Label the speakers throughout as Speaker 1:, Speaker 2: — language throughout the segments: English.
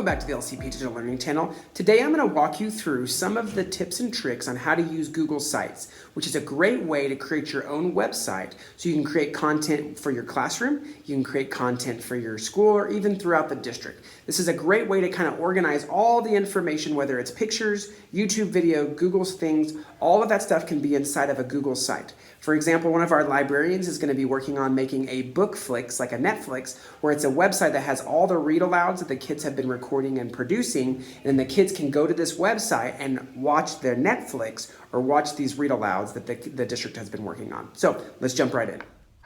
Speaker 1: Welcome back to the LCP Digital Learning channel. Today I'm going to walk you through some of the tips and tricks on how to use Google Sites, which is a great way to create your own website so you can create content for your classroom, you can create content for your school, or even throughout the district. This is a great way to kind of organize all the information, whether it's pictures, YouTube video, Google's things, all of that stuff can be inside of a Google site. For example, one of our librarians is going to be working on making a Bookflix, like a Netflix, where it's a website that has all the read-alouds that the kids have been recording and producing, and then the kids can go to this website and watch their Netflix or watch these read-alouds that the district has been working on. So let's jump right in.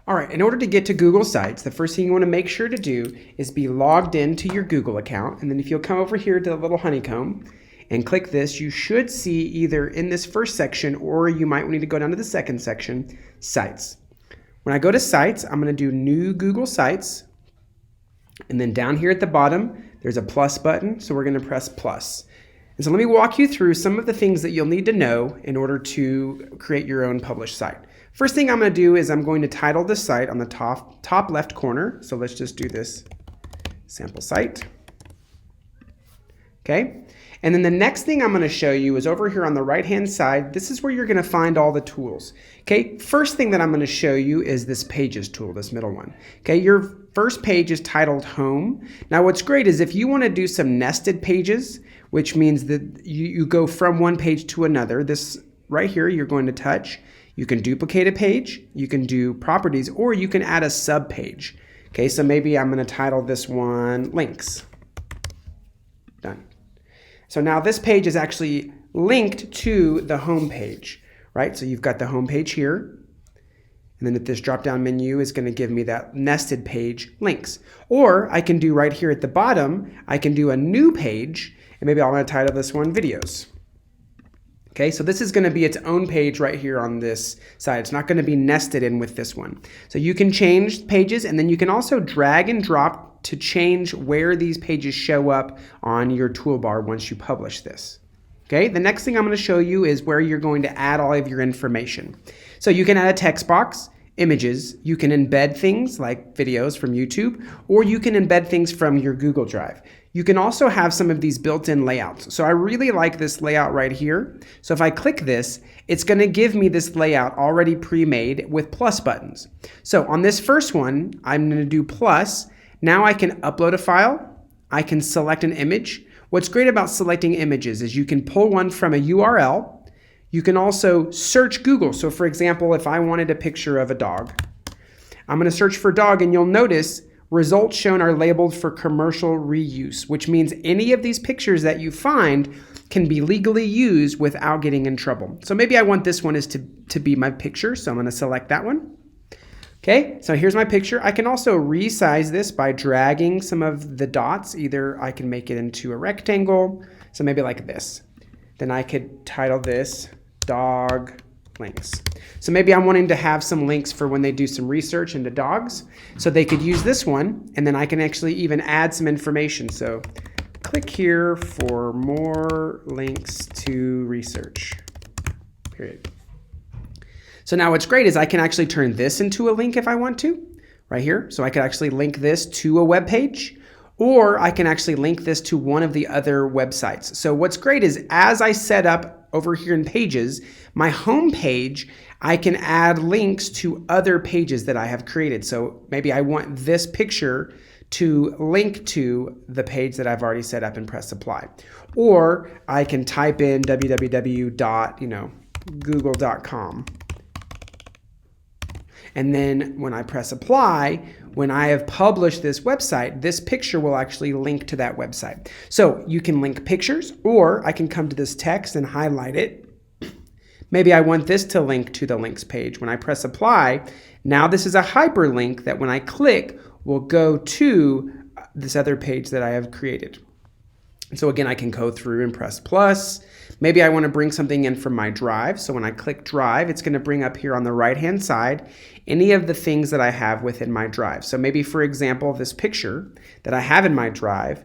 Speaker 1: All right, in order to get to Google Sites, the first thing you want to make sure to do is be logged into your Google account, and then if you'll come over here to the little honeycomb and click this, you should see either in this first section, or you might need to go down to the second section, Sites. When I go to Sites, I'm going to do New Google Sites, and then down here at the bottom, there's a plus button, so we're going to press plus. And so let me walk you through some of the things that you'll need to know in order to create your own published site. First thing I'm going to do is I'm going to title the site on the top left corner. So let's just do this sample site. Okay. And then the next thing I'm going to show you is over here on the right hand side. This is where you're going to find all the tools. Okay. First thing that I'm going to show you is this Pages tool, this middle one. Okay. Your first page is titled Home. Now what's great is if you want to do some nested pages, which means that you go from one page to another, this right here you're going to touch. You can duplicate a page, you can do properties, or you can add a sub page. Okay, so maybe I'm going to title this one Links. Done. So now this page is actually linked to the home page, right? So you've got the home page here. And then this drop-down menu is going to give me that nested page links. Or I can do right here at the bottom, I can do a new page, and maybe I want to title this one Videos. Okay, so this is going to be its own page right here on this side. It's not going to be nested in with this one. So you can change pages, and then you can also drag and drop to change where these pages show up on your toolbar once you publish this. Okay, the next thing I'm going to show you is where you're going to add all of your information. So you can add a text box, images, you can embed things like videos from YouTube, or you can embed things from your Google Drive. You can also have some of these built-in layouts. So I really like this layout right here. So if I click this, it's going to give me this layout already pre-made with plus buttons. So on this first one, I'm going to do plus. Now I can upload a file. I can select an image. What's great about selecting images is you can pull one from a URL. You can also search Google. So for example, if I wanted a picture of a dog, I'm going to search for dog, and you'll notice results shown are labeled for commercial reuse, which means any of these pictures that you find can be legally used without getting in trouble. So maybe I want this one is to be my picture, so I'm going to select that one. Okay, so here's my picture. I can also resize this by dragging some of the dots. Either I can make it into a rectangle, so maybe like this. Then I could title this Dog Links. So maybe I'm wanting to have some links for when they do some research into dogs. So they could use this one, and then I can actually even add some information. So click here for more links to research, period. So now what's great is I can actually turn this into a link if I want to, right here. So I could actually link this to a web page, or I can actually link this to one of the other websites. So what's great is as I set up over here in Pages, my home page, I can add links to other pages that I have created. So maybe I want this picture to link to the page that I've already set up and press apply. Or I can type in www.google.com. And then when I press apply, when I have published this website, this picture will actually link to that website. So you can link pictures, or I can come to this text and highlight it. Maybe I want this to link to the links page. When I press apply, now this is a hyperlink that when I click will go to this other page that I have created. So again, I can go through and press plus. Maybe I want to bring something in from my drive. So when I click drive, it's going to bring up here on the right-hand side any of the things that I have within my drive. So maybe, for example, this picture that I have in my drive,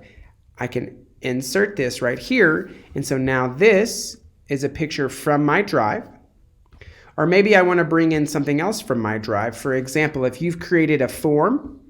Speaker 1: I can insert this right here. And so now this is a picture from my drive. Or maybe I want to bring in something else from my drive. For example, if you've created a form,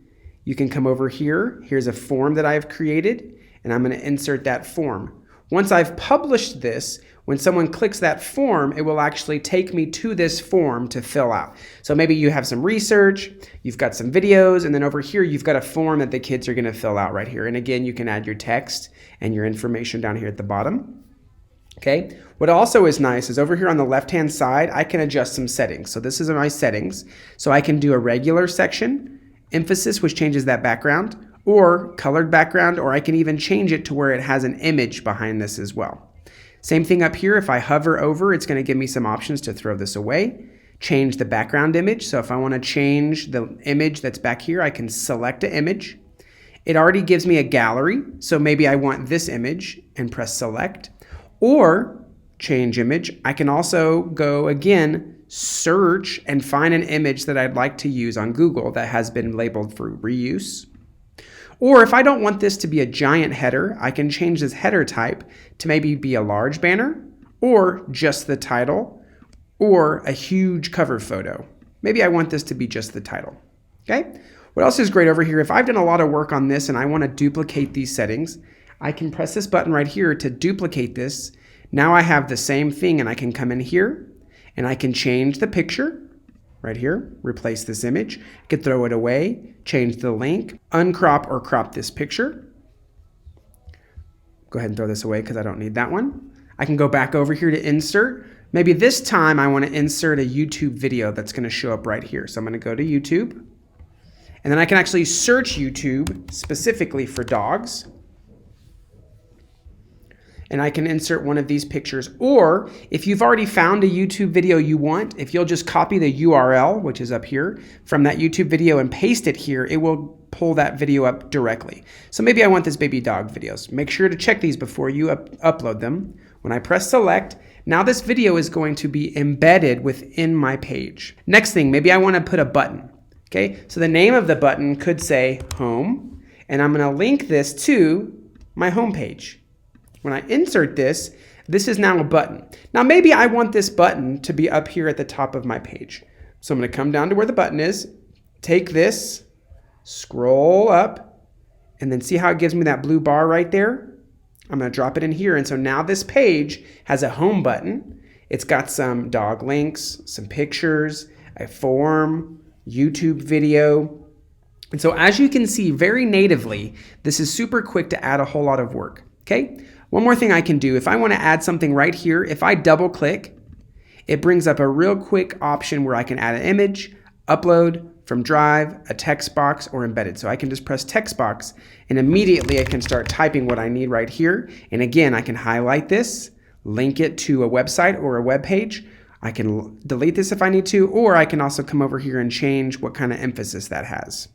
Speaker 1: you can come over here. Here's a form that I've created. and I'm going to insert that form. Once I've published this, when someone clicks that form, it will actually take me to this form to fill out. So maybe you have some research, you've got some videos, and then over here you've got a form that the kids are going to fill out right here. And again, you can add your text and your information down here at the bottom. Okay, what also is nice is over here on the left-hand side, I can adjust some settings. So this is my settings. So I can do a regular section, emphasis, which changes that background, or colored background, or I can even change it to where it has an image behind this as well. Same thing up here. If I hover over, it's going to give me some options to throw this away. Change the background image. So if I want to change the image that's back here, I can select an image. It already gives me a gallery. So maybe I want this image and press select. Or change image. I can also go again, search and find an image that I'd like to use on Google that has been labeled for reuse. Or if I don't want this to be a giant header, I can change this header type to maybe be a large banner or just the title or a huge cover photo. Maybe I want this to be just the title. Okay. What else is great over here? If I've done a lot of work on this and I want to duplicate these settings, I can press this button right here to duplicate this. Now I have the same thing and I can come in here and I can change the picture right here, replace this image. I could throw it away, change the link, uncrop or crop this picture. Go ahead and throw this away because I don't need that one. I can go back over here to insert. Maybe this time I want to insert a YouTube video that's going to show up right here. So I'm going to go to YouTube and then I can actually search YouTube specifically for dogs. And I can insert one of these pictures. Or if you've already found a YouTube video you want, if you'll just copy the URL, which is up here, from that YouTube video and paste it here, it will pull that video up directly. So maybe I want this baby dog videos. Make sure to check these before you upload them. When I press select, now this video is going to be embedded within my page. Next thing, maybe I want to put a button. Okay, so the name of the button could say home, and I'm going to link this to my home page. When I insert this, this is now a button. Now maybe I want this button to be up here at the top of my page. So I'm going to come down to where the button is, take this, scroll up, and then see how it gives me that blue bar right there? I'm going to drop it in here. And so now this page has a home button. It's got some dog links, some pictures, a form, YouTube video. And so as you can see very natively, this is super quick to add a whole lot of work. Okay. One more thing I can do, if I want to add something right here, if I double click, it brings up a real quick option where I can add an image, upload from Drive, a text box, or embedded. So I can just press text box and immediately I can start typing what I need right here. And again, I can highlight this, link it to a website or a web page. I can delete this if I need to, or I can also come over here and change what kind of emphasis that has.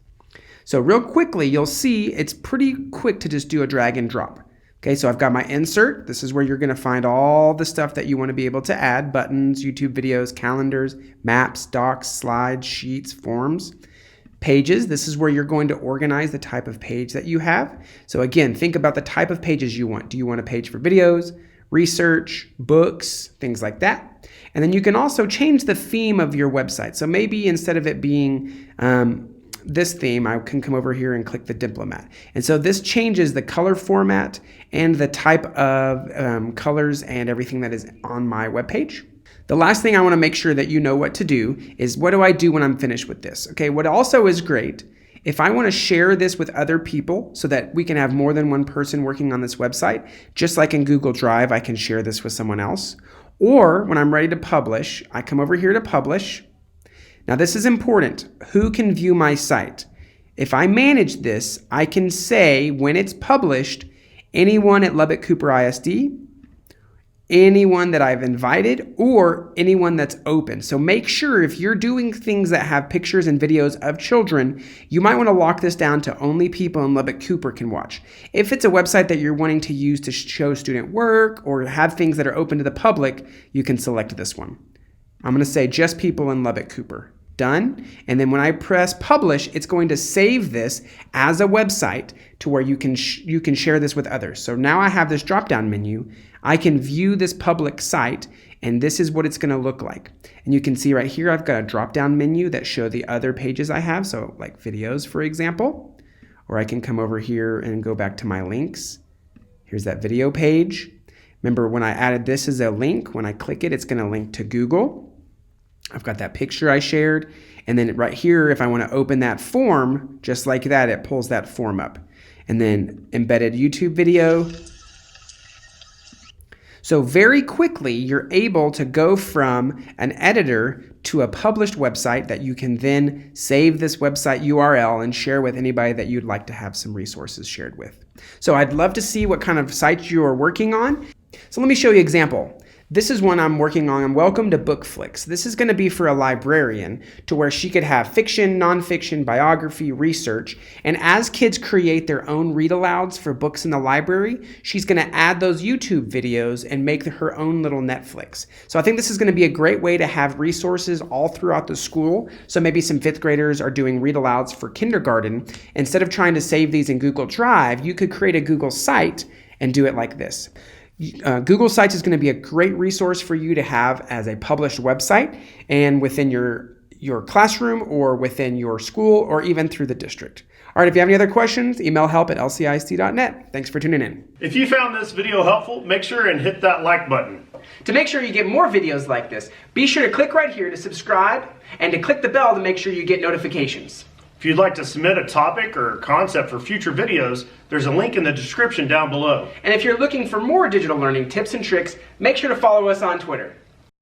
Speaker 1: So real quickly, you'll see it's pretty quick to just do a drag and drop. Okay, so I've got my insert. This is where you're going to find all the stuff that you want to be able to add: buttons, YouTube videos, calendars, maps, docs, slides, sheets, forms. Pages, this is where you're going to organize the type of page that you have. So again, think about the type of pages you want. Do you want a page for videos, research, books, things like that? And then you can also change the theme of your website. So maybe instead of it being this theme, I can come over here and click the diplomat. And so this changes the color format and the type of colors and everything that is on my webpage. The last thing I want to make sure that you know what to do is, what do I do when I'm finished with this? Okay, what also is great, if I want to share this with other people so that we can have more than one person working on this website, just like in Google Drive, I can share this with someone else. Or when I'm ready to publish, I come over here to publish. Now this is important. Who can view my site? If I manage this, I can say when it's published, anyone at Lubbock-Cooper ISD, anyone that I've invited, or anyone that's open. So make sure if you're doing things that have pictures and videos of children, you might want to lock this down to only people in Lubbock-Cooper can watch. If it's a website that you're wanting to use to show student work or have things that are open to the public, you can select this one. I'm going to say just people in Lubbock-Cooper. Done. And then when I press publish, it's going to save this as a website to where you can share this with others. So now I have this drop-down menu. I can view this public site, and this is what it's going to look like. And you can see right here, I've got a drop-down menu that show the other pages I have. So like videos, for example, or I can come over here and go back to my links, Here's that video page. Remember when I added this as a link, when I click it, it's going to link to Google. I've got that picture I shared. And then right here, if I want to open that form, just like that, it pulls that form up. And then embedded YouTube video. So very quickly, you're able to go from an editor to a published website that you can then save this website URL and share with anybody that you'd like to have some resources shared with. So I'd love to see what kind of sites you are working on. So let me show you an example. This is one I'm working on. Welcome to Bookflix. This is going to be for a librarian to where she could have fiction, nonfiction, biography, research. And as kids create their own read-alouds for books in the library, she's going to add those YouTube videos and make her own little Netflix. So I think this is going to be a great way to have resources all throughout the school. So maybe some fifth graders are doing read-alouds for kindergarten. Instead of trying to save these in Google Drive, you could create a Google site and do it like this. Google Sites is going to be a great resource for you to have as a published website and within your classroom or within your school or even through the district. All right, if you have any other questions, email help@lcisd.net. Thanks for tuning in.
Speaker 2: If you found this video helpful, make sure and hit that like button.
Speaker 1: To make sure you get more videos like this, be sure to click right here to subscribe and to click the bell to make sure you get notifications.
Speaker 2: If you'd like to submit a topic or concept for future videos, there's a link in the description down below.
Speaker 1: And if you're looking for more digital learning tips and tricks, make sure to follow us on Twitter.